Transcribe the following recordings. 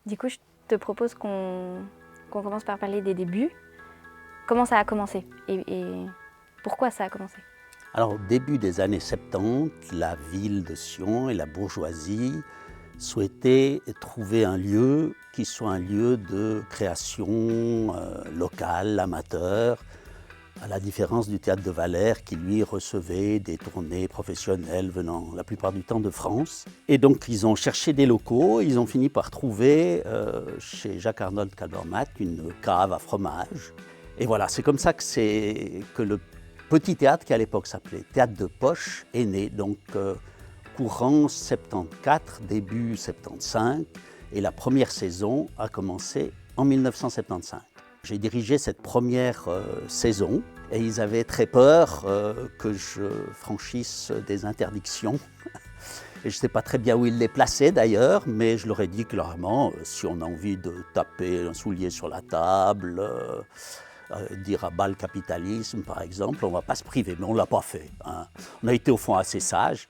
Du coup, je te propose qu'on commence par parler des débuts. Comment ça a commencé et pourquoi ça a commencé? Alors, au début des années 70, la ville de Sion et la bourgeoisie souhaitaient trouver un lieu qui soit un lieu de création locale, amateur, à la différence du théâtre de Valère qui, lui, recevait des tournées professionnelles venant la plupart du temps de France. Et donc, ils ont cherché des locaux, ils ont fini par trouver chez Jacques-Arnold Kalbermatt une cave à fromage. Et voilà, c'est comme ça que le petit théâtre, qui à l'époque s'appelait Théâtre de Poche, est né. Donc, courant 74, début 75, et la première saison a commencé en 1975. J'ai dirigé cette première saison et ils avaient très peur que je franchisse des interdictions. Et je ne sais pas très bien où ils les plaçaient d'ailleurs, mais je leur ai dit clairement, si on a envie de taper un soulier sur la table, dire à bas le capitalisme par exemple, on ne va pas se priver, mais on ne l'a pas fait. Hein. On a été au fond assez sages.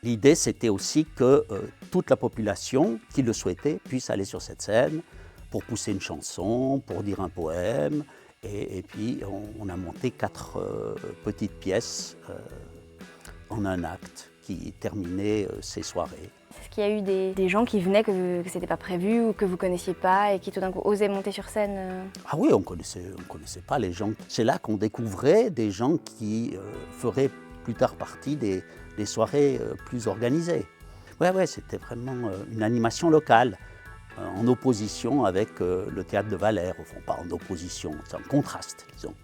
L'idée c'était aussi que toute la population qui le souhaitait puisse aller sur cette scène, pour pousser une chanson, pour dire un poème. Et puis, on a monté 4 petites pièces en un acte qui terminaient ces soirées. Est-ce qu'il y a eu des gens qui venaient que ce n'était pas prévu ou que vous ne connaissiez pas et qui tout d'un coup osaient monter sur scène? Ah oui, on connaissait pas les gens. C'est là qu'on découvrait des gens qui feraient plus tard partie des soirées plus organisées. Ouais, c'était vraiment une animation locale. En opposition avec le théâtre de Valère, au fond, pas en opposition, c'est un contraste, disons.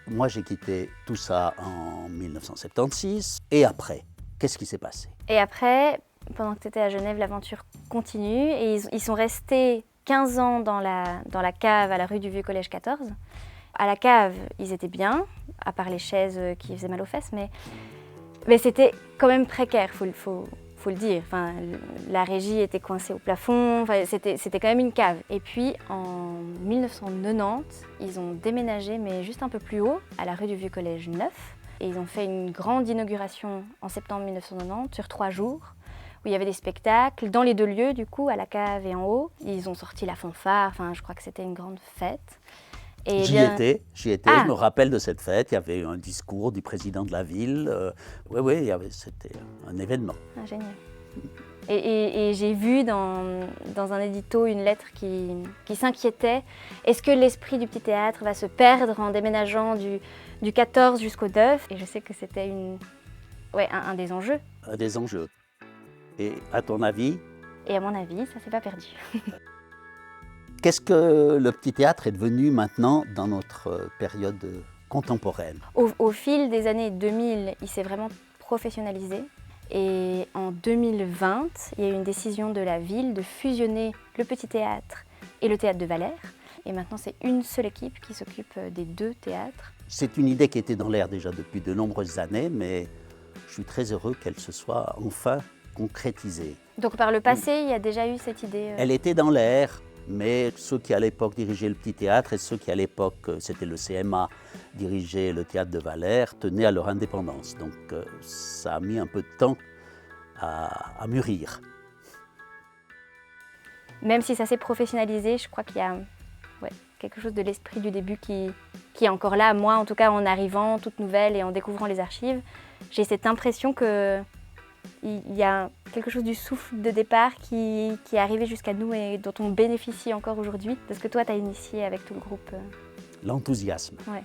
Moi, j'ai quitté tout ça en 1976, et après, qu'est-ce qui s'est passé? Et après, pendant que tu étais à Genève, l'aventure continue et ils sont restés 15 ans dans la cave à la rue du Vieux Collège 14. À la cave, ils étaient bien, à part les chaises qui faisaient mal aux fesses, mais c'était quand même précaire, faut le dire. Enfin, la régie était coincée au plafond, enfin, c'était quand même une cave. Et puis en 1990, ils ont déménagé, mais juste un peu plus haut, à la rue du Vieux Collège 9. Et ils ont fait une grande inauguration en septembre 1990 sur 3 jours, où il y avait des spectacles dans les 2 lieux, du coup, à la cave et en haut. Ils ont sorti la fanfare, enfin, je crois que c'était une grande fête. Et J'y étais, je me rappelle de cette fête, il y avait eu un discours du président de la ville, oui, c'était un événement. Ah, génial. Et j'ai vu dans un édito une lettre qui s'inquiétait. Est-ce que l'esprit du petit théâtre va se perdre en déménageant du 14 jusqu'au 9? Et je sais que c'était un des enjeux. Un des enjeux. Et à ton avis? Et à mon avis, ça s'est pas perdu. Qu'est-ce que le petit théâtre est devenu maintenant dans notre période contemporaine? Au fil des années 2000, il s'est vraiment professionnalisé. Et en 2020, il y a eu une décision de la ville de fusionner le petit théâtre et le théâtre de Valère. Et maintenant, c'est une seule équipe qui s'occupe des 2 théâtres. C'est une idée qui était dans l'air déjà depuis de nombreuses années, mais je suis très heureux qu'elle se soit enfin concrétisée. Donc par le passé, il y a déjà eu cette idée. Elle était dans l'air, mais ceux qui à l'époque dirigeaient le petit théâtre et ceux qui à l'époque, c'était le CMA, dirigeaient le théâtre de Valère, tenaient à leur indépendance. Donc ça a mis un peu de temps à mûrir. Même si ça s'est professionnalisé, je crois qu'il y a quelque chose de l'esprit du début qui est encore là. Moi, en tout cas, en arrivant toute nouvelle et en découvrant les archives, j'ai cette impression qu'il y a quelque chose du souffle de départ qui est arrivé jusqu'à nous et dont on bénéficie encore aujourd'hui, de ce que toi, tu as initié avec tout le groupe. L'enthousiasme. Ouais.